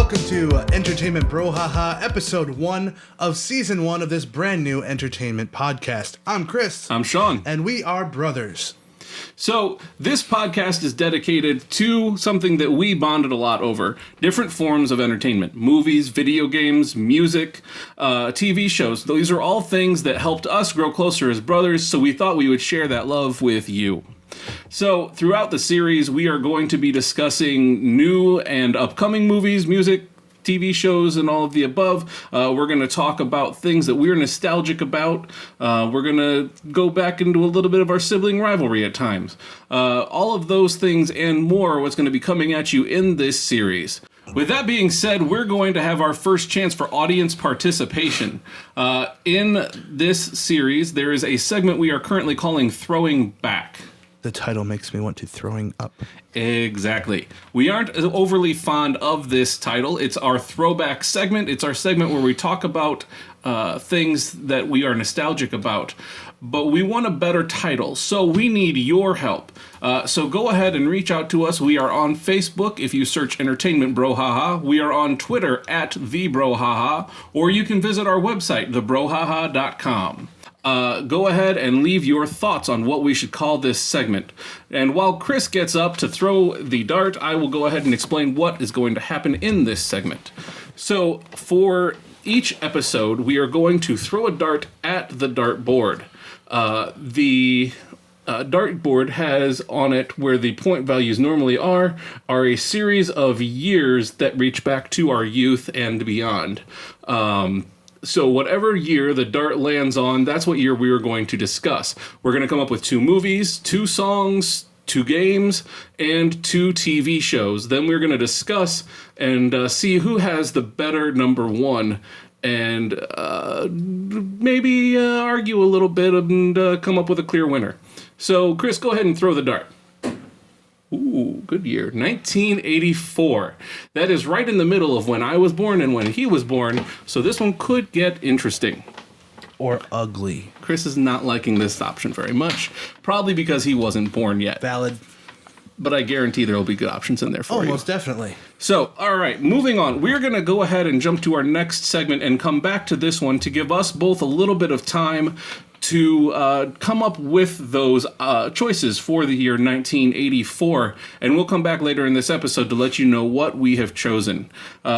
welcome to Entertainment Brohaha, episode 1 of season 1 of this brand new entertainment podcast. I'm Chris. I'm Sean. And we are brothers. So, this podcast is dedicated to something that we bonded a lot over. Different forms of entertainment. Movies, video games, music, TV shows. These are all things that helped us grow closer as brothers, so we thought we would share that love with you. So, throughout the series, we are going to be discussing new and upcoming movies, music, TV shows, and all of the above. We're going to talk about things that we're nostalgic about. We're going to go back into a little bit of our sibling rivalry at times. All of those things and more are what's going to be coming at you in this series. With that being said, we're going to have our first chance for audience participation. In this series, there is a segment we are currently calling Throwing Back. The title makes me want to throwing up. Exactly. We aren't overly fond of this title. It's our throwback segment. It's our segment where we talk about things that we are nostalgic about. But we want a better title, so we need your help. So go ahead and reach out to us. We are on Facebook if you search Entertainment Brohaha. We are on Twitter at TheBrohaha, or you can visit our website, thebrohaha.com. Go ahead and leave your thoughts on what we should call this segment. And while Chris gets up to throw the dart, I will go ahead and explain what is going to happen in this segment. So, for each episode, we are going to throw a dart at the dartboard. The dartboard has on it, where the point values normally are a series of years that reach back to our youth and beyond. So whatever year the dart lands on, that's what year we are going to discuss. We're going to come up with 2 movies, 2 songs, 2 games, and 2 TV shows. Then we're going to discuss and see who has the better number 1, and maybe argue a little bit and come up with a clear winner. So, Chris, go ahead and throw the dart. Ooh, good year. 1984. That is right in the middle of when I was born and when he was born, so this one could get interesting. Or ugly. Chris is not liking this option very much, probably because he wasn't born yet. Valid. But I guarantee there will be good options in there for you. Most definitely. So, all right, moving on. We're going to go ahead and jump to our next segment and come back to this one to give us both a little bit of time to come up with those choices for the year 1984. And we'll come back later in this episode to let you know what we have chosen.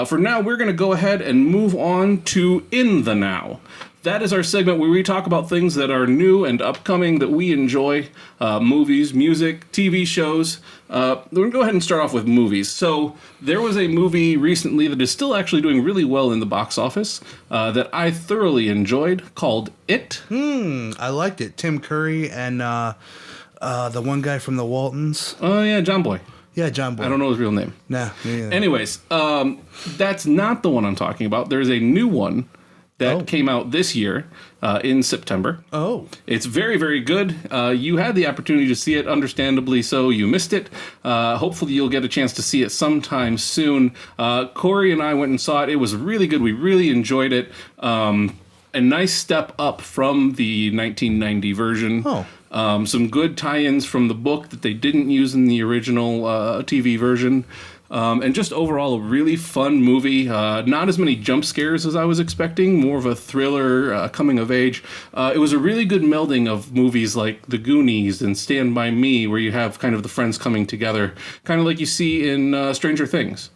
For now, we're going to go ahead and move on to In the Now. That is our segment where we talk about things that are new and upcoming that we enjoy, movies, music, TV shows. We're going to go ahead and start off with movies. So there was a movie recently that is still actually doing really well in the box office that I thoroughly enjoyed called It. I liked it. Tim Curry and the one guy from the Waltons. Oh, yeah, John Boy. Yeah, John Boy. I don't know his real name. Nah, me neither. Anyways, that's not the one I'm talking about. There's a new one that came out this year in September. Oh. It's very, very good. You had the opportunity to see it, understandably so. You missed it. Hopefully you'll get a chance to see it sometime soon. Corey and I went and saw it. It was really good. We really enjoyed it. A nice step up from the 1990 version. Some good tie-ins from the book that they didn't use in the original TV version. And just overall a really fun movie. Not as many jump scares as I was expecting, more of a thriller, coming of age. It was a really good melding of movies like The Goonies and Stand By Me, where you have kind of the friends coming together, kind of like you see in Stranger Things.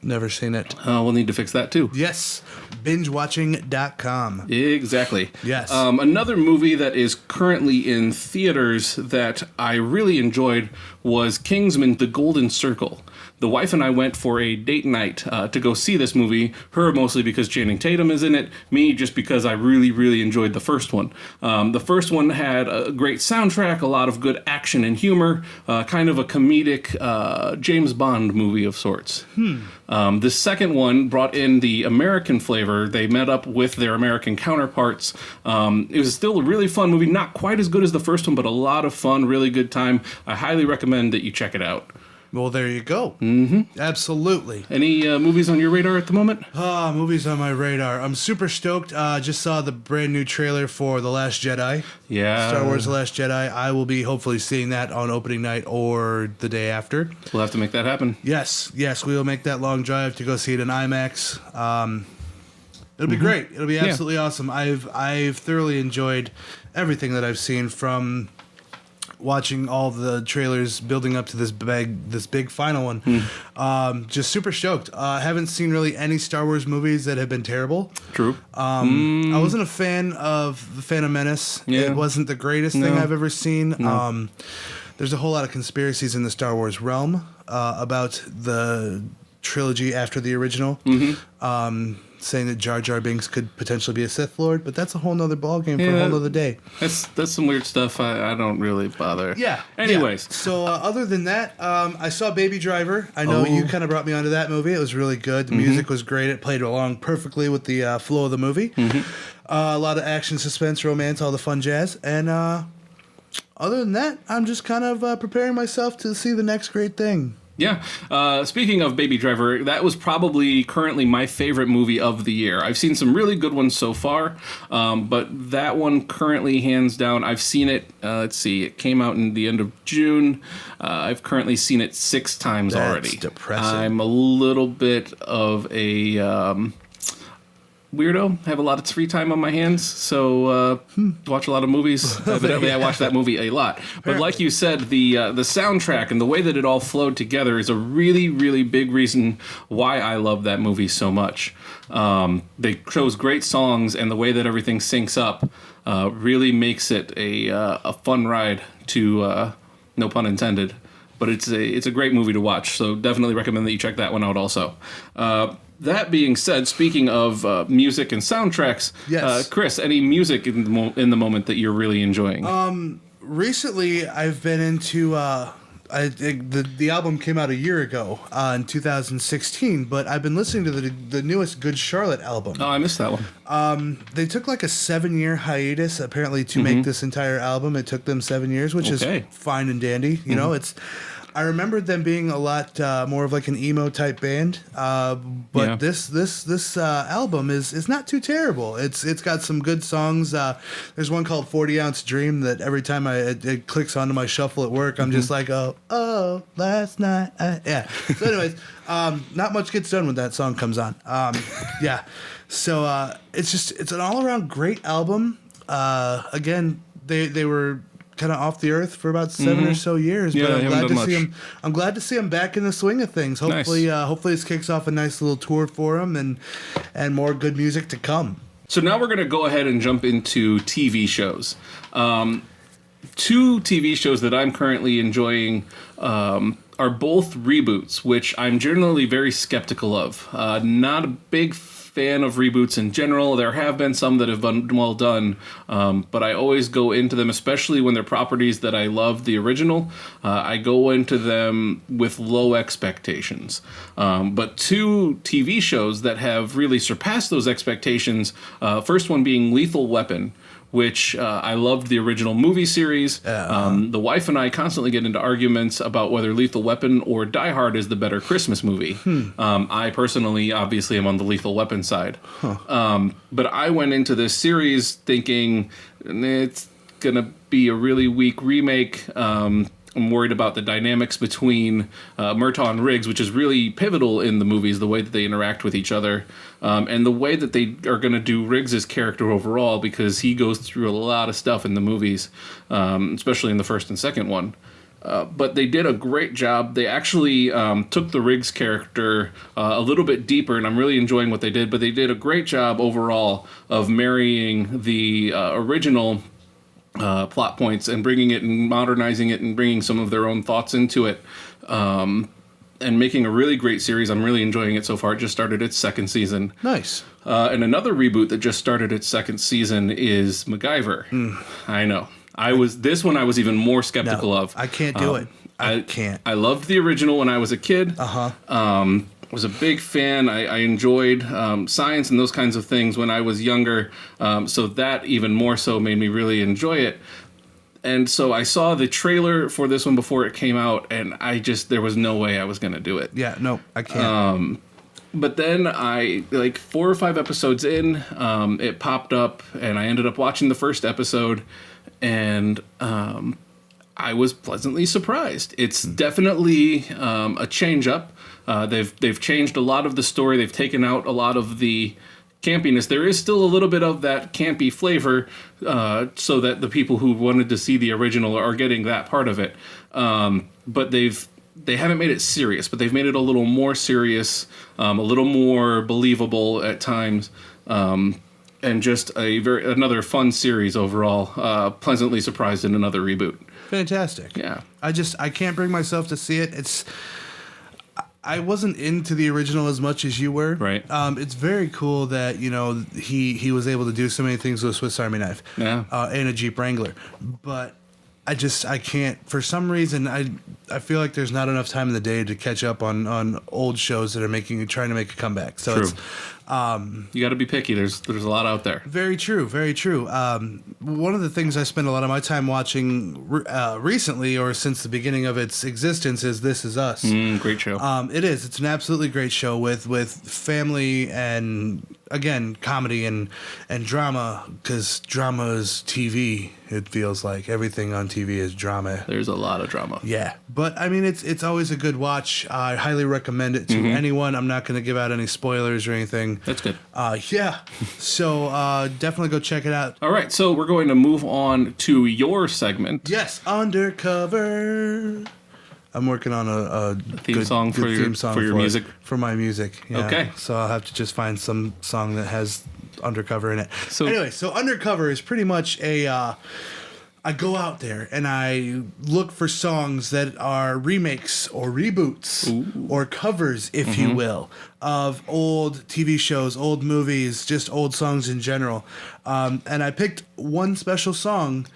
Never seen it. We'll need to fix that too. Yes, bingewatching.com. Exactly. Yes. Another movie that is currently in theaters that I really enjoyed was Kingsman: The Golden Circle. The wife and I went for a date night to go see this movie. Her mostly because Channing Tatum is in it. Me just because I really, really enjoyed the first one. The first one had a great soundtrack, a lot of good action and humor, kind of a comedic James Bond movie of sorts. The second one brought in the American flavor. They met up with their American counterparts. It was still a really fun movie. Not quite as good as the first one, but a lot of fun, really good time. I highly recommend that you check it out. Well, there you go. Mm-hmm. Absolutely. Any movies on your radar at the moment? Movies on my radar. I'm super stoked. Just saw the brand new trailer for The Last Jedi. Yeah. Star Wars The Last Jedi. I will be hopefully seeing that on opening night or the day after. We'll have to make that happen. Yes, we will make that long drive to go see it in IMAX. It'll be great. It'll be absolutely awesome. I've thoroughly enjoyed everything that I've seen, from watching all the trailers building up to this big final one. Just super stoked. Haven't seen really any Star Wars movies that have been terrible. True. I wasn't a fan of The Phantom Menace. Yeah. It wasn't the greatest thing I've ever seen. No. There's a whole lot of conspiracies in the Star Wars realm about the trilogy after the original. Saying that Jar Jar Binks could potentially be a Sith Lord, but that's a whole nother ballgame for a whole nother day. That's some weird stuff. I don't really bother. Yeah. Anyways. Yeah. So other than that, I saw Baby Driver. I know you kind of brought me onto that movie. It was really good. The music was great. It played along perfectly with the flow of the movie. A lot of action, suspense, romance, all the fun jazz. And other than that, I'm just kind of preparing myself to see the next great thing. Yeah. Speaking of Baby Driver, that was probably currently my favorite movie of the year. I've seen some really good ones so far, but that one currently, hands down, I've seen it. Let's see, it came out in the end of June. I've currently seen it 6 times already. That's depressing. I'm a little bit of a weirdo. I have a lot of free time on my hands, so watch a lot of movies. Evidently, I watch that movie a lot. But like you said, the soundtrack and the way that it all flowed together is a really, really big reason why I love that movie so much. They chose great songs, and the way that everything syncs up really makes it a fun ride to, no pun intended. But it's a great movie to watch, so definitely recommend that you check that one out also. That being said, speaking of music and soundtracks, yes. Chris, any music in the moment that you're really enjoying? Recently, I've been into the album came out a year ago in 2016, but I've been listening to the newest Good Charlotte album. Oh, I missed that one. They took like a 7-year hiatus apparently to make this entire album. It took them 7 years, which is fine and dandy. You know, I remembered them being a lot more of like an emo type band, but this album is not too terrible. It's got some good songs. There's one called 40 Ounce Dream that every time it clicks onto my shuffle at work, I'm just like, oh, last night. Yeah. So anyways, not much gets done when that song comes on. Yeah. So it's an all around great album. Again, they were kind of off the earth for about 7 or so years, but I'm glad to see him. I'm glad to see him back in the swing of things. Hopefully, hopefully this kicks off a nice little tour for him, and more good music to come. So now we're going to go ahead and jump into TV shows. 2 TV shows that I'm currently enjoying are both reboots, which I'm generally very skeptical of. Not a big fan of reboots in general. There have been some that have been well done, but I always go into them, especially when they're properties that I love the original. I go into them with low expectations. But 2 TV shows that have really surpassed those expectations, first one being Lethal Weapon, which I loved the original movie series. The wife and I constantly get into arguments about whether Lethal Weapon or Die Hard is the better Christmas movie. I personally, obviously, am on the Lethal Weapon side. But I went into this series thinking it's going to be a really weak remake. I'm worried about the dynamics between Murtaugh and Riggs, which is really pivotal in the movies, the way that they interact with each other, and the way that they are going to do Riggs' character overall, because he goes through a lot of stuff in the movies, especially in the first and second one. But they did a great job. They actually took the Riggs character a little bit deeper, and I'm really enjoying what they did, but they did a great job overall of marrying the original plot points and bringing it and modernizing it and bringing some of their own thoughts into it, and making a really great series. I'm really enjoying it so far. It just started its 2nd season. Nice. And another reboot that just started its 2nd season is MacGyver. I know. I was even more skeptical of. I can't do it. I can't. I loved the original when I was a kid. Was a big fan. I enjoyed science and those kinds of things when I was younger, so that even more so made me really enjoy it. And so I saw the trailer for this one before it came out, and there was no way I was going to do it. Yeah, no, I can't. But then like 4 or 5 episodes in, it popped up, and I ended up watching the first episode, and I was pleasantly surprised. It's definitely a change up. They've changed a lot of the story. They've taken out a lot of the campiness. There is still a little bit of that campy flavor, so that the people who wanted to see the original are getting that part of it. But they haven't made it serious, but they've made it a little more serious, a little more believable at times, and just another fun series overall. Pleasantly surprised in another reboot. Fantastic. Yeah. I can't bring myself to see it. I wasn't into the original as much as you were. Right. It's very cool that, he was able to do so many things with a Swiss Army knife. Yeah. And a Jeep Wrangler. But I can't, for some reason, I feel like there's not enough time in the day to catch up on old shows that are trying to make a comeback. So True. It's you got to be picky. There's a lot out there. Very true, very true. One of the things I spend a lot of my time watching recently, or since the beginning of its existence, is This Is Us. Great show. It is. It's an absolutely great show with family and, again, comedy and drama, because drama is TV. It feels like everything on TV is drama. There's a lot of drama. Yeah, but I mean, it's always a good watch. I highly recommend it to anyone. I'm not going to give out any spoilers or anything. That's good. Yeah, so definitely go check it out. All right, so we're going to move on to your segment. Yes, Undercover. I'm working on a theme song for your music. For my music. Yeah. Okay. So I'll have to just find some song that has Undercover in it. So anyway, so Undercover is pretty much I go out there and I look for songs that are remakes or reboots or covers, if you will, of old TV shows, old movies, just old songs in general. And I picked one special song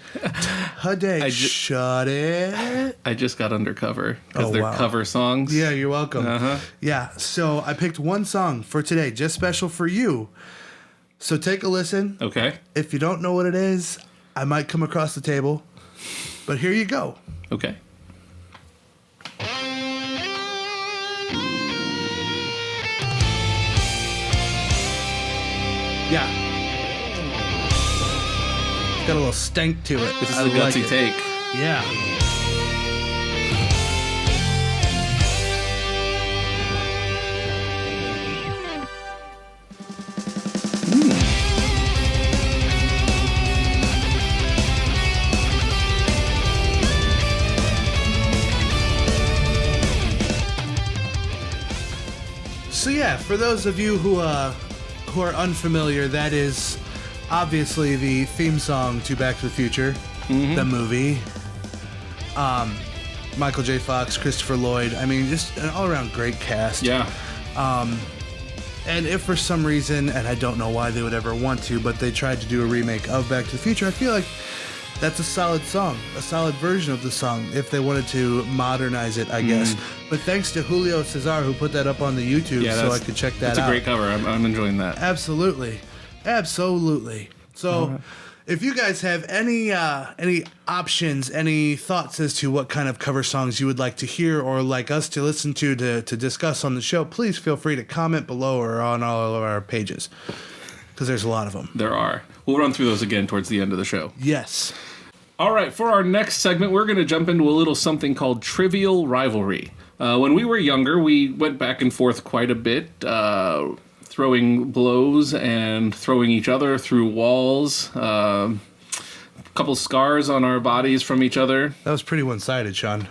today. Shut it. I just got Undercover because Oh, they're wow. cover songs. Yeah, you're welcome. Yeah, so I picked one song for today, just special for you. So take a listen. Okay. If you don't know what it is, I might come across the table, but here you go. Okay. Yeah. It's got a little stank to it. This is I a gutsy like it. take. Yeah. So yeah, for those of you who are unfamiliar, that is obviously the theme song to Back to the Future, the movie. Michael J. Fox, Christopher Lloyd. I mean, just an all-around great cast. Yeah. And if for some reason, and I don't know why they would ever want to, but they tried to do a remake of Back to the Future, I feel like that's a solid song, a solid version of the song, if they wanted to modernize it, I guess. But thanks to Julio Cesar, who put that up on the YouTube, so I could check that out. It's a great cover. I'm enjoying that. Absolutely. Absolutely. So, if you guys have any options, any thoughts as to what kind of cover songs you would like to hear or like us to listen to discuss on the show, please feel free to comment below or on all of our pages, because there's a lot of them. There are. We'll run through those again towards the end of the show. Yes. All right, for our next segment, we're going to jump into a little something called Trivial Rivalry. When we were younger, we went back and forth quite a bit, throwing blows and throwing each other through walls, a couple scars on our bodies from each other. That was pretty one-sided, Sean.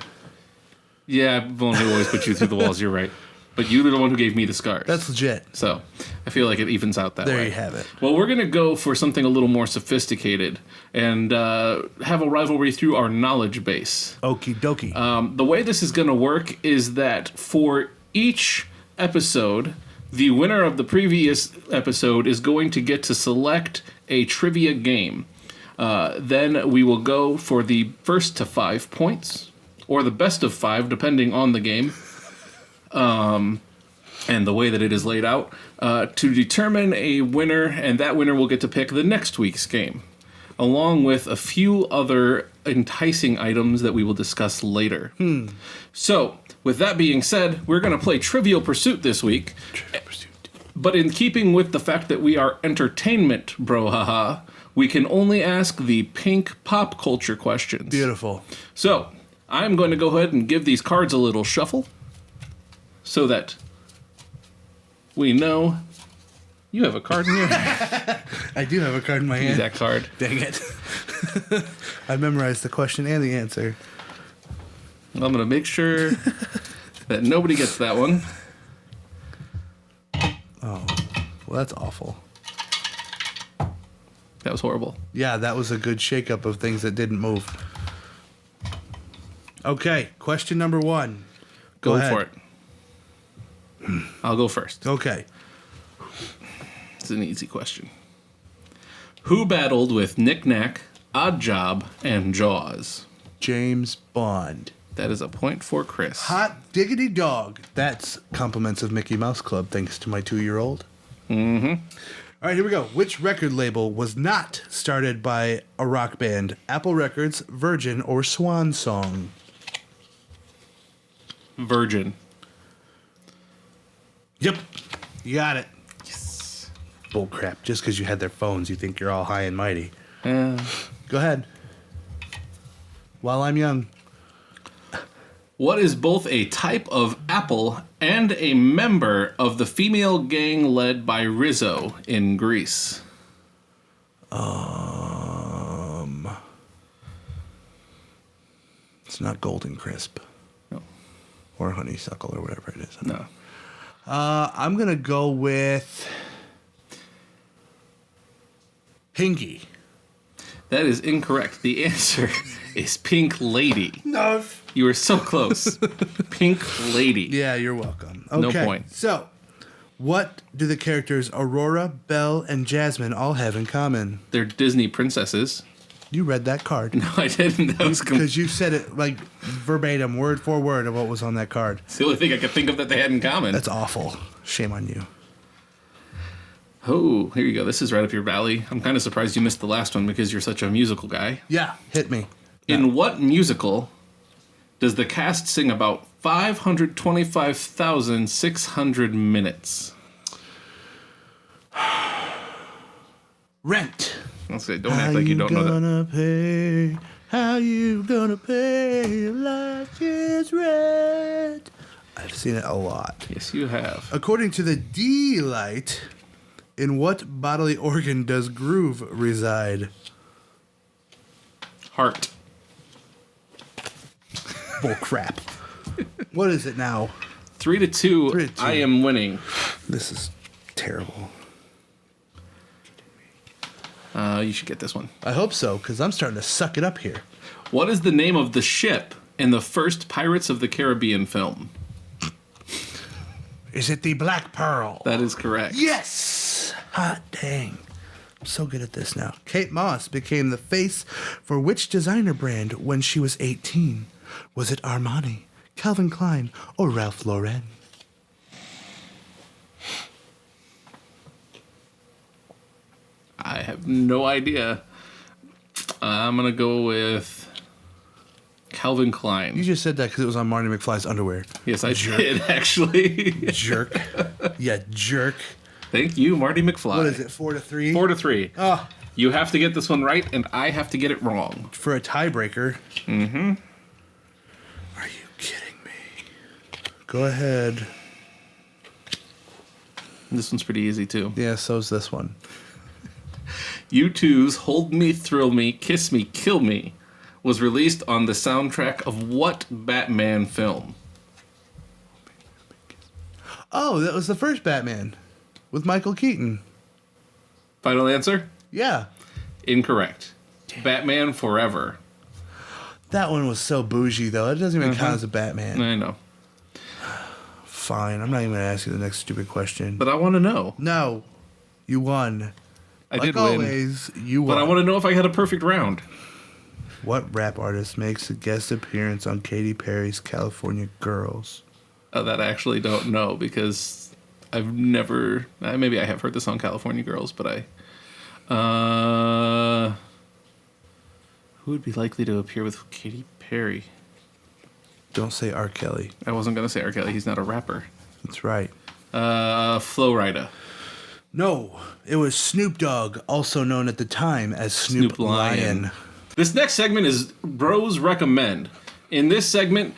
Yeah, I've only always put you through the walls, you're right. But you were the one who gave me the scars. That's legit. So I feel like it evens out that way. There you have it. Well, we're going to go for something a little more sophisticated and have a rivalry through our knowledge base. Okie dokie. The way this is going to work is that for each episode, the winner of the previous episode is going to get to select a trivia game. Then we will go for the first to 5 points, or the best of 5, depending on the game. And the way that it is laid out, to determine a winner, and that winner will get to pick the next week's game. along with a few other enticing items that we will discuss later. So, with that being said, we're going to play Trivial Pursuit this week. Trivial Pursuit. But in keeping with the fact that we are entertainment, Brohaha, we can only ask the pink pop culture questions. Beautiful. So, I'm going to go ahead and give these cards a little shuffle so that we know you have a card in your hand. I do have a card in my hand. That card. Dang it. I memorized the question and the answer. I'm going to make sure that nobody gets that one. Oh, well, that's awful. That was horrible. Yeah, that was a good shakeup of things that didn't move. Okay, question number 1. Go ahead. for it. I'll go first. Okay. It's an easy question. Who battled with Knick Knack, Odd Job, and Jaws? James Bond. That is a point for Chris. Hot diggity dog. That's compliments of Mickey Mouse Club, thanks to my 2-year-old. Mm-hmm. All right, here we go. Which record label was not started by a rock band? Apple Records, Virgin, or Swan Song? Virgin. Yep. You got it. Yes. Bull crap. Just because you had their phones, you think you're all high and mighty. Go ahead. While I'm young. What is both a type of apple and a member of the female gang led by Rizzo in Greece? It's not Golden Crisp. No. Or Honeysuckle or whatever it is. No. I'm going to go with Pinky. That is incorrect. The answer is Pink Lady. No. You were so close. Pink Lady. Yeah, you're welcome. No Okay. point. So, what do the characters Aurora, Belle, and Jasmine all have in common? They're Disney princesses. You read that card. No, I didn't. That was Because you said it like verbatim, word for word of what was on that card. It's the only thing I could think of that they had in common. That's awful. Shame on you. Oh, here you go. This is right up your valley. I'm kind of surprised you missed the last one because you're such a musical guy. Yeah, hit me. In what musical does the cast sing about 525,600 minutes? Rent. I'll say, don't act like you don't know that. How you gonna pay last year's rent? I've seen it a lot. Yes, you have. According to the D-Light, in what bodily organ does groove reside? Heart. Bull crap. What is it now? 3-2. 3-2. I am winning. This is terrible. You should get this one. I hope so, because I'm starting to suck it up here. What is the name of the ship in the first Pirates of the Caribbean film? Is it the Black Pearl? That is correct. Yes! Hot dang. I'm so good at this now. Kate Moss became the face for which designer brand when she was 18? Was it Armani, Calvin Klein, or Ralph Lauren? I have no idea. I'm going to go with Calvin Klein. You just said that because it was on Marty McFly's underwear. Yes, I did, actually. Jerk. Yeah, jerk. Thank you, Marty McFly. What is it, 4-3? 4-3. Oh, You have to get this one right, and I have to get it wrong. for a tiebreaker. Mm-hmm. Are you kidding me? Go ahead. This one's pretty easy, too. Yeah, so's this one. U2's Hold Me, Thrill Me, Kiss Me, Kill Me was released on the soundtrack of what Batman film? Oh, that was the first Batman with Michael Keaton. Final answer? Yeah. Incorrect. Batman Forever. That one was so bougie, though. It doesn't even count as a Batman. I know. Fine. I'm not even going to ask you the next stupid question. But I want to know. No. You won. I Like did win. always, you won. But I want to know if I had a perfect round. What rap artist makes a guest appearance on Katy Perry's California Girls? That I actually don't know because I've never... maybe I have heard the song California Girls, but I... Who would be likely to appear with Katy Perry? Don't say R. Kelly. I wasn't going to say R. Kelly. He's not a rapper. That's right. Flo Rida. No, it was Snoop Dogg, also known at the time as Snoop Lion. This next segment is Bros Recommend. In this segment,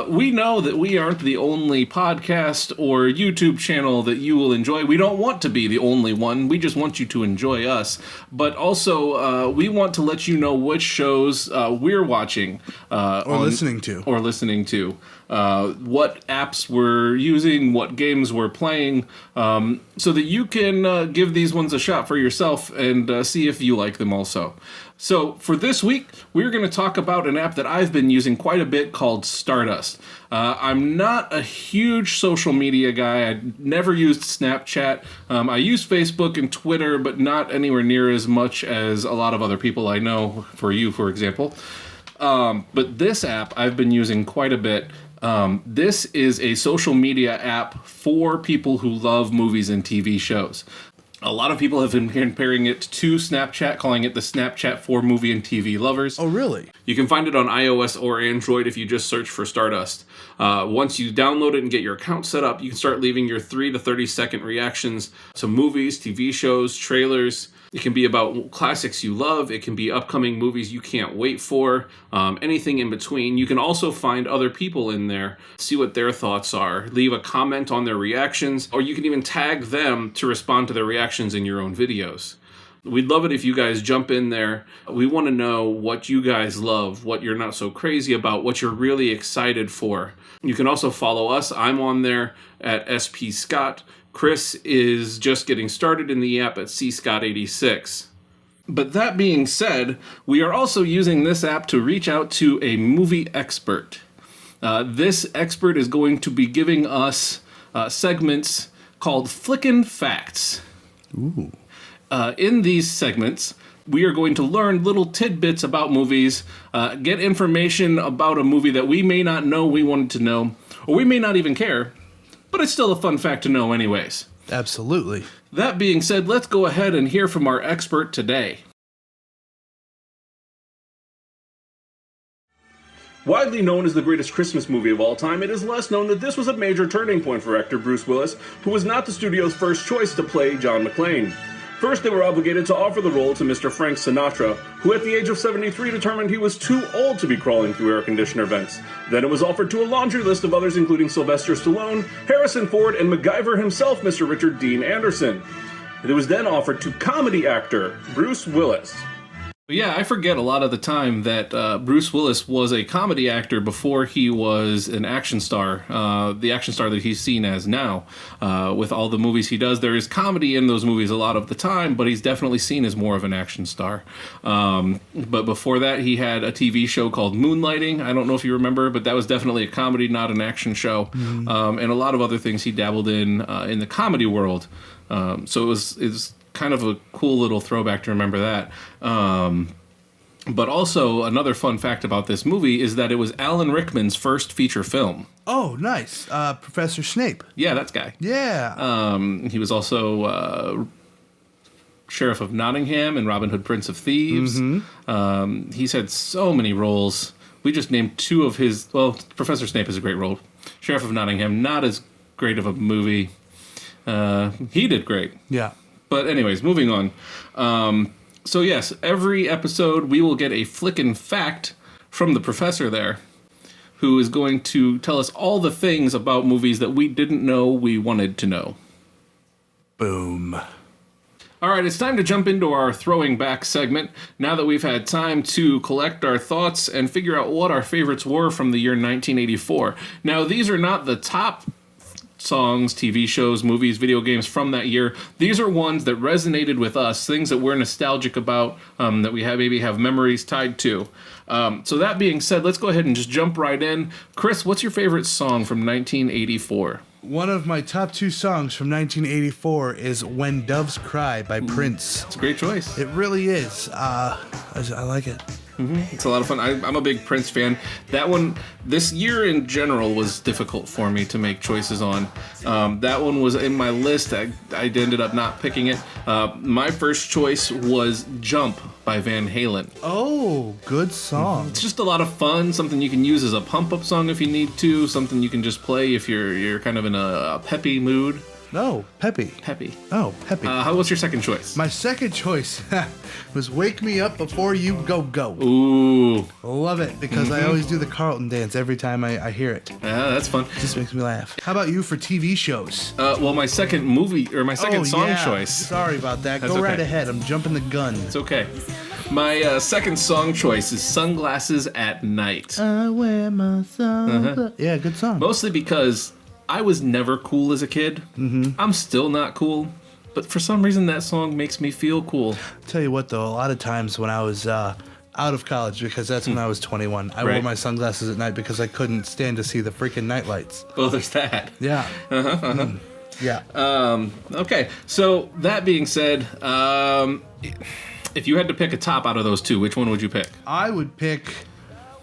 we know that we aren't the only podcast or YouTube channel that you will enjoy. We don't want to be the only one. We just want you to enjoy us. But also, we want to let you know which shows we're watching. Or listening to. What apps we're using, what games we're playing, so that you can give these ones a shot for yourself and see if you like them also. So for this week, we're going to talk about an app that I've been using quite a bit called Stardust. I'm not a huge social media guy. I never used Snapchat. I use Facebook and Twitter, but not anywhere near as much as a lot of other people I know, for you, for example. But this app I've been using quite a bit. This is a social media app for people who love movies and TV shows. A lot of people have been comparing it to Snapchat, calling it the Snapchat for movie and TV lovers. Oh, really? You can find it on iOS or Android if you just search for Stardust. Once you download it and get your account set up, you can start leaving your 3 to 30 second reactions to movies, TV shows, trailers. It can be about classics you love. It can be upcoming movies you can't wait for. Anything in between. You can also find other people in there, see what their thoughts are, leave a comment on their reactions, or you can even tag them to respond to their reactions in your own videos. We'd love it if you guys jump in there. We want to know what you guys love, what you're not so crazy about, what you're really excited for. You can also follow us. I'm on there at SP Scott. Chris is just getting started in the app at cscott86. But that being said, we are also using this app to reach out to a movie expert. This expert is going to be giving us segments called FLICRIN Facts. Ooh. In these segments, we are going to learn little tidbits about movies, get information about a movie that we may not know we wanted to know, or we may not even care, but it's still a fun fact to know anyways. Absolutely. That being said, let's go ahead and hear from our expert today. Widely known as the greatest Christmas movie of all time, it is less known that this was a major turning point for actor Bruce Willis, who was not the studio's first choice to play John McClane. First, they were obligated to offer the role to Mr. Frank Sinatra, who at the age of 73 determined he was too old to be crawling through air conditioner vents. Then it was offered to a laundry list of others including Sylvester Stallone, Harrison Ford, and MacGyver himself, Mr. Richard Dean Anderson. It was then offered to comedy actor Bruce Willis. Yeah, I forget a lot of the time that Bruce Willis was a comedy actor before he was an action star, the action star that he's seen as now. With all the movies he does, there is comedy in those movies a lot of the time, but he's definitely seen as more of an action star. But before that, he had a TV show called Moonlighting. I don't know if you remember, but that was definitely a comedy, not an action show. Mm-hmm. And a lot of other things he dabbled in the comedy world. So it was kind of a cool little throwback to remember that. But also, another fun fact about this movie is that it was Alan Rickman's first feature film. Oh, nice. Professor Snape. Yeah, that guy. Yeah. He was also Sheriff of Nottingham and Robin Hood, Prince of Thieves. Mm-hmm. He's had so many roles. We just named two of his... Well, Professor Snape is a great role. Sheriff of Nottingham, not as great of a movie. He did great. Yeah. But anyways, moving on. So yes, every episode we will get a FLICRIN fact from the professor there, who is going to tell us all the things about movies that we didn't know we wanted to know. Boom. All right, it's time to jump into our throwing back segment, now that we've had time to collect our thoughts and figure out what our favorites were from the year 1984. Now, these are not the top songs, TV shows, movies, video games from that year. These are ones that resonated with us, things that we're nostalgic about, that we maybe have memories tied to. So that being said, let's go ahead and just jump right in. Chris, what's your favorite song from 1984? One of my top two songs from 1984 is When Doves Cry by Prince. It's a great choice. It really is. I like it. Mm-hmm. It's a lot of fun. I'm a big Prince fan. That one, this year in general, was difficult for me to make choices on. That one was in my list. I ended up not picking it. My first choice was Jump by Van Halen. Oh, good song. It's just a lot of fun, something you can use as a pump-up song if you need to, something you can just play if you're kind of in a peppy mood. No, Peppy. Peppy. Oh, Peppy. What's your second choice? My second choice was Wake Me Up Before You Go Go. Ooh. Love it, because I always do the Carlton dance every time I hear it. Yeah, that's fun. Just makes me laugh. How about you for TV shows? Well, my second song choice. Sorry about that. That's Go right okay. ahead. I'm jumping the gun. It's okay. My second song choice is Sunglasses at Night. I wear my sunglasses. Yeah, good song. Mostly because I was never cool as a kid. I'm still not cool. But for some reason, that song makes me feel cool. Tell you what, though, a lot of times when I was out of college, because that's when I was 21, I wore Right. my sunglasses at night because I couldn't stand to see the freaking night lights. Oh, there's that. Yeah. Yeah. Okay, so that being said, if you had to pick a top out of those two, which one would you pick? I would pick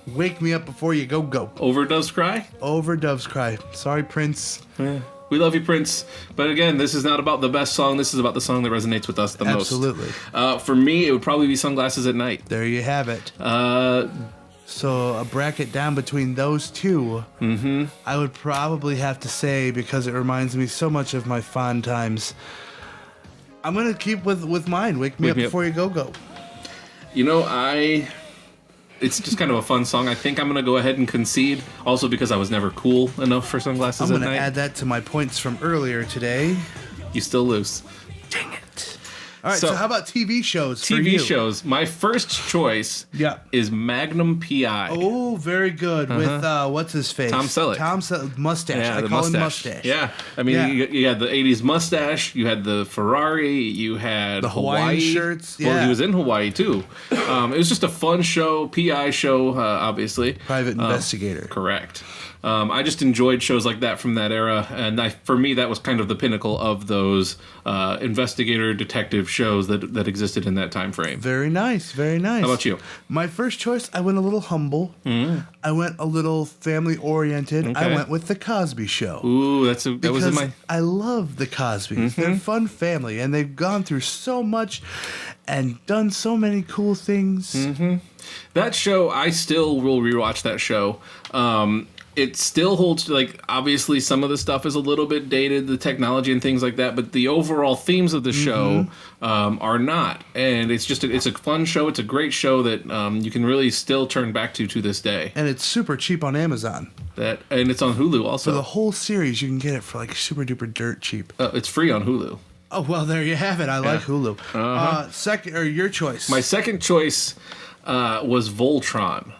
Wake Me Up Before You Go Go. Over Doves Cry? Over Doves Cry. Sorry, Prince. Yeah. We love you, Prince. But again, this is not about the best song. This is about the song that resonates with us the Absolutely. most. For me, it would probably be Sunglasses at Night. There you have it. So a bracket down between those two, I would probably have to say, because it reminds me so much of my fond times, I'm going to keep with mine. Wake Me Up Before You Go Go. You know, it's just kind of a fun song. I think I'm going to go ahead and concede, also because I was never cool enough for Sunglasses I'm at Night. going to add that to my points from earlier today. You still lose. Dang it. All right, so how about TV shows for TV you? shows. My first choice is Magnum P.I. Oh, very good. With, what's his face? Tom Selleck. Tom Selleck. Mustache. Yeah, I the call mustache. him Mustache. Yeah. I mean, you had the 80s mustache, you had the Ferrari, you had the Hawaiian shirts. Yeah. Well, he was in Hawaii, too. It was just a fun show, PI show, obviously. Private investigator. Correct. I just enjoyed shows like that from that era, and for me, that was kind of the pinnacle of those investigator detective shows that existed in that time frame. Very nice, very nice. How about you? My first choice, I went a little humble. I went a little family-oriented. Okay. I went with The Cosby Show. Ooh, that was in my... I love the Cosbys. They're a fun family, and they've gone through so much and done so many cool things. That show, I still will rewatch that show. It still holds, like, obviously some of the stuff is a little bit dated, the technology and things like that, but the overall themes of the show are not. And it's just, it's a fun show. It's a great show that you can really still turn back to this day. And it's super cheap on Amazon. And it's on Hulu also. For the whole series, you can get it for, like, super duper dirt cheap. It's free on Hulu. Oh, well, there you have it. I like Hulu. Second, or your choice? My second choice was Voltron.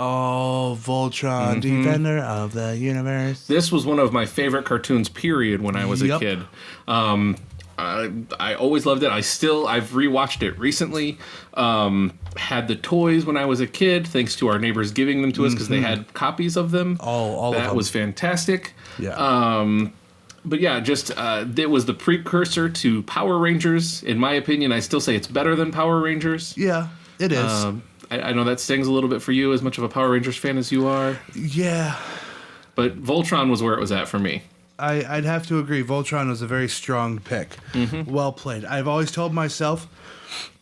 Oh, Voltron, Defender of the Universe. This was one of my favorite cartoons, period, when I was a kid. I always loved it. I've rewatched it recently. Had the toys when I was a kid, thanks to our neighbors giving them to us because they had copies of them. All of them. That was fantastic. Yeah. But yeah, just it was the precursor to Power Rangers. In my opinion, I still say it's better than Power Rangers. Yeah, it is. I know that stings a little bit for you, as much of a Power Rangers fan as you are. Yeah. But Voltron was where it was at for me. I'd have to agree. Voltron was a very strong pick. Well played. I've always told myself,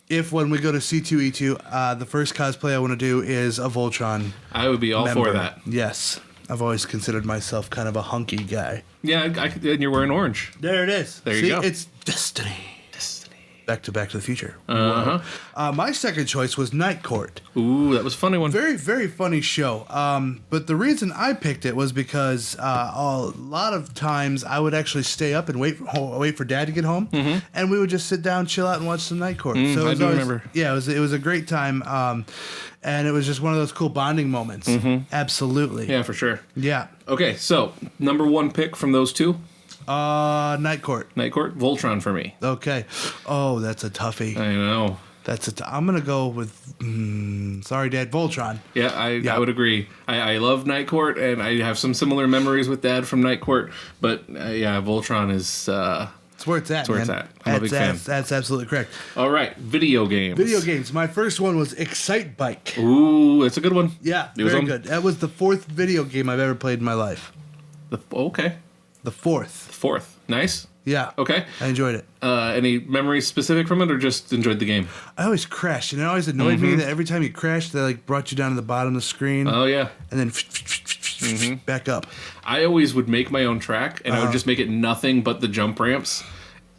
if when we go to C2E2, the first cosplay I want to do is a Voltron I would be all for that. Yes. I've always considered myself kind of a hunky guy. Yeah, and you're wearing orange. There it is. There you go. It's destiny. Back to the Future. My second choice was Night Court. Ooh, that was a funny one. Very, very funny show. But the reason I picked it was because a lot of times I would actually stay up and wait for Dad to get home, and we would just sit down, chill out, and watch some Night Court. So I do remember. Yeah, it was a great time, and it was just one of those cool bonding moments. Absolutely. Yeah, for sure. Yeah. Okay, so number one pick from those two. Night Court. Night Court, Voltron for me. Okay. Oh, that's a toughie. I know. I'm gonna go with. Sorry, Dad. Voltron. Yeah, I would agree. I love Night Court, and I have some similar memories with Dad from Night Court. But yeah, Voltron is. It's where it's at. It's where it's at. I'm a big fan. That's absolutely correct. All right, video games. Video games. My first one was Excite Bike. Ooh, that's a good one. Yeah, very good. That was the fourth video game I've ever played in my life. Okay. The fourth. Fourth. Nice. Yeah. Okay. I enjoyed it. Any memories specific from it, or just enjoyed the game? I always crashed, and it always annoyed me that every time you crashed, they like brought you down to the bottom of the screen. Oh yeah. And then back up. I always would make my own track, and I would just make it nothing but the jump ramps.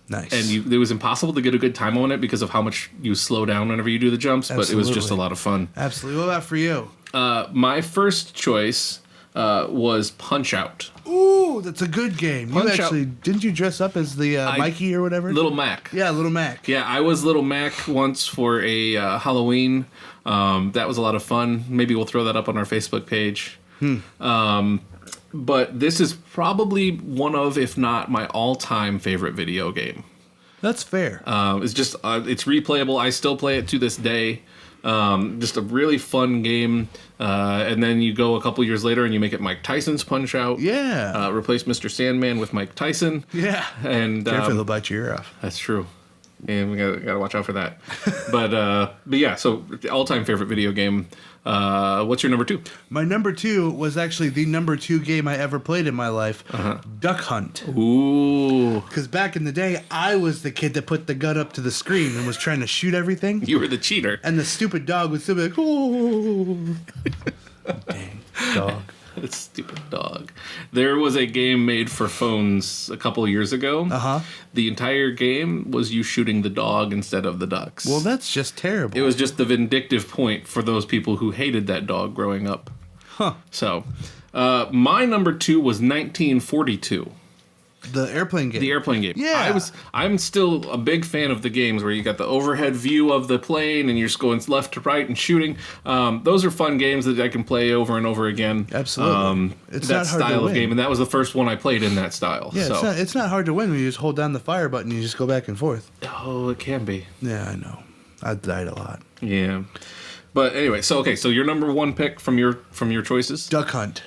Nice. And it was impossible to get a good time on it because of how much you slow down whenever you do the jumps, but it was just a lot of fun. Absolutely. What about for you? My first choice was Punch-Out. Ooh, that's a good game. Punch-Out. Didn't you dress up as the Mikey or whatever? Little Mac. Yeah, Little Mac. Yeah, I was Little Mac once for a Halloween. That was a lot of fun. Maybe we'll throw that up on our Facebook page. But this is probably one of, if not my all-time favorite video game. That's fair. It's just it's replayable. I still play it to this day. Just a really fun game. And then you go a couple years later and you make it Mike Tyson's Punch-Out. Yeah. Replace Mr. Sandman with Mike Tyson. Yeah. And careful, they'll bite your ear off. That's true. And we gotta watch out for that. but yeah, so all-time favorite video game. What's your number 2? My number 2 was actually the number 2 game I ever played in my life, Duck Hunt. Ooh. Because back in the day, I was the kid that put the gun up to the screen and was trying to shoot everything. You were the cheater. And the stupid dog would still be like, oh. Dang, dog. That stupid dog. There was a game made for phones a couple years ago. The entire game was you shooting the dog instead of the ducks. Well, that's just terrible. It was just the vindictive point for those people who hated that dog growing up. Huh. So, my number 2 was 1942. The airplane game. The airplane game. Yeah. I'm still a big fan of the games where you got the overhead view of the plane and you're just going left to right and shooting. Those are fun games that I can play over and over again. Absolutely. It's that not hard style to of win. game, and that was the first one I played in that style. Yeah, so. it's not hard to win when you just hold down the fire button and you just go back and forth. Oh, it can be. Yeah, I know. I died a lot. Yeah. But anyway, so your number 1 pick from your choices? Duck Hunt.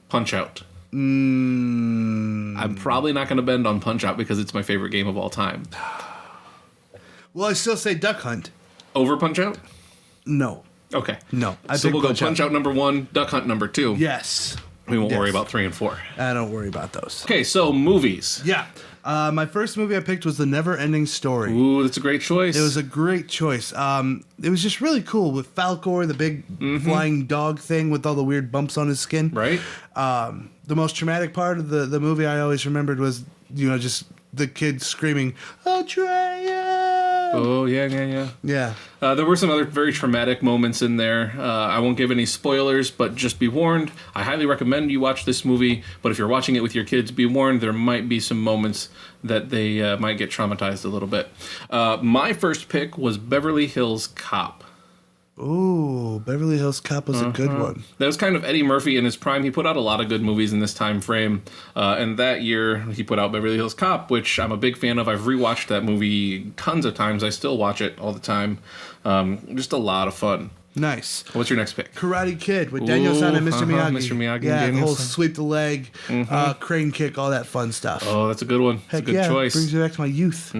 Punch-Out. I'm probably not going to bend on Punch-Out because it's my favorite game of all time. Well, I still say Duck Hunt. Over Punch-Out? No. Okay. No. So we'll go Punch-Out number 1, Duck Hunt number 2. Yes. We won't worry about 3 and 4. I don't worry about those. Okay, so movies. Yeah. My first movie I picked was The Never-Ending Story. Ooh, that's a great choice. It was a great choice. It was just really cool with Falcor, the big flying dog thing with all the weird bumps on his skin. Right. The most traumatic part of the movie I always remembered was, just the kid screaming, Atreus! Oh, yeah. Yeah. There were some other very traumatic moments in there. I won't give any spoilers, but just be warned. I highly recommend you watch this movie, but if you're watching it with your kids, be warned there might be some moments that they might get traumatized a little bit. My first pick was Beverly Hills Cop. Ooh, Beverly Hills Cop was a good one. That was kind of Eddie Murphy in his prime. He put out a lot of good movies in this time frame. And that year, he put out Beverly Hills Cop, which I'm a big fan of. I've rewatched that movie tons of times. I still watch it all the time. Just a lot of fun. Nice. What's your next pick? Karate Kid with Daniel-san and Mr. Miyagi. Mr. Miyagi. Yeah, the whole Daniel-san. sweep the leg, crane kick, all that fun stuff. Oh, that's a good one. That's a good choice. Brings me back to my youth.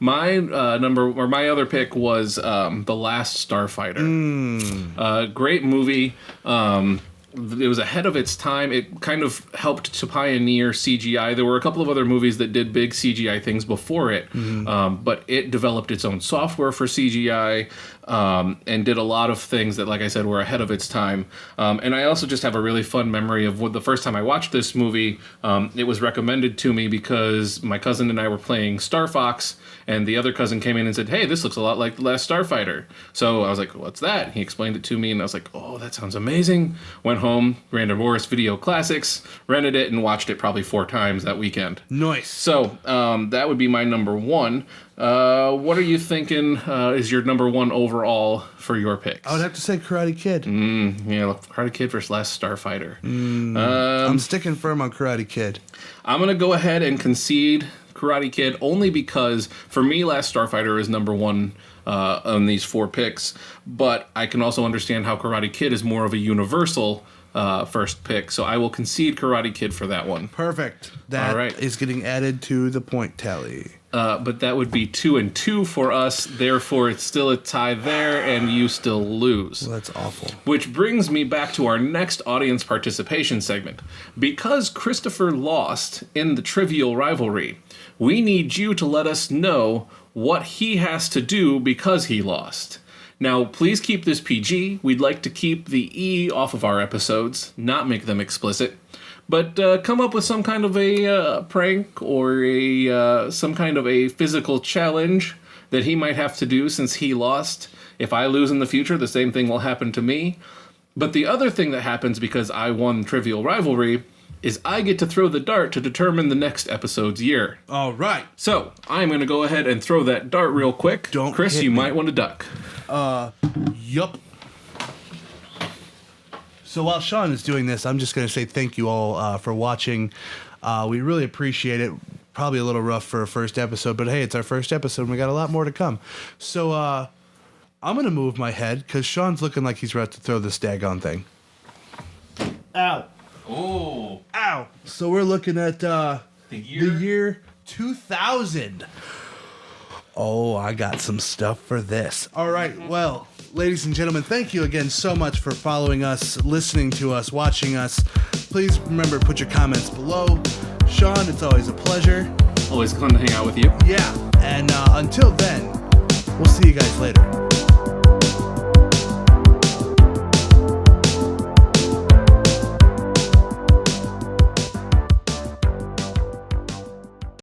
My my other pick was The Last Starfighter. Great movie. It was ahead of its time. It kind of helped to pioneer CGI. There were a couple of other movies that did big CGI things before it, but it developed its own software for CGI and did a lot of things that, like I said, were ahead of its time. And I also just have a really fun memory of the first time I watched this movie. It was recommended to me because my cousin and I were playing Star Fox, and the other cousin came in and said, "Hey, this looks a lot like The Last Starfighter." So I was like, "What's that?" He explained it to me, and I was like, "Oh, that sounds amazing." Went home, ran to Morris Video Classics, rented it, and watched it probably 4 times that weekend. Nice. So that would be my number 1. What are you thinking is your number 1 overall for your picks? I would have to say Karate Kid. Yeah, Karate Kid versus Last Starfighter. I'm sticking firm on Karate Kid. I'm going to go ahead and concede Karate Kid only because, for me, Last Starfighter is number 1 on these 4 picks. But I can also understand how Karate Kid is more of a universal first pick. So I will concede Karate Kid for that one. Perfect. That is getting added to the point tally. But that would be 2-2 for us. Therefore, it's still a tie there, and you still lose. Well, that's awful. Which brings me back to our next audience participation segment. Because Christopher lost in the Trivial Rivalry, we need you to let us know what he has to do because he lost. Now, please keep this PG. We'd like to keep the E off of our episodes, not make them explicit. But come up with some kind of a prank or some kind of a physical challenge that he might have to do since he lost. If I lose in the future, the same thing will happen to me. But the other thing that happens because I won Trivial Rivalry is I get to throw the dart to determine the next episode's year. All right. So I'm going to go ahead and throw that dart real quick. Chris, you might want to duck. Yup. So while Sean is doing this, I'm just going to say thank you all for watching. We really appreciate it. Probably a little rough for a first episode, but hey, it's our first episode and we got a lot more to come. So I'm going to move my head because Sean's looking like he's about to throw this daggone thing. Ow. Oh. Ow. So we're looking at the year 2000. Oh, I got some stuff for this. All right, well, ladies and gentlemen, thank you again so much for following us, listening to us, watching us. Please remember, put your comments below. Sean, it's always a pleasure. Always fun to hang out with you. Yeah, and until then, we'll see you guys later.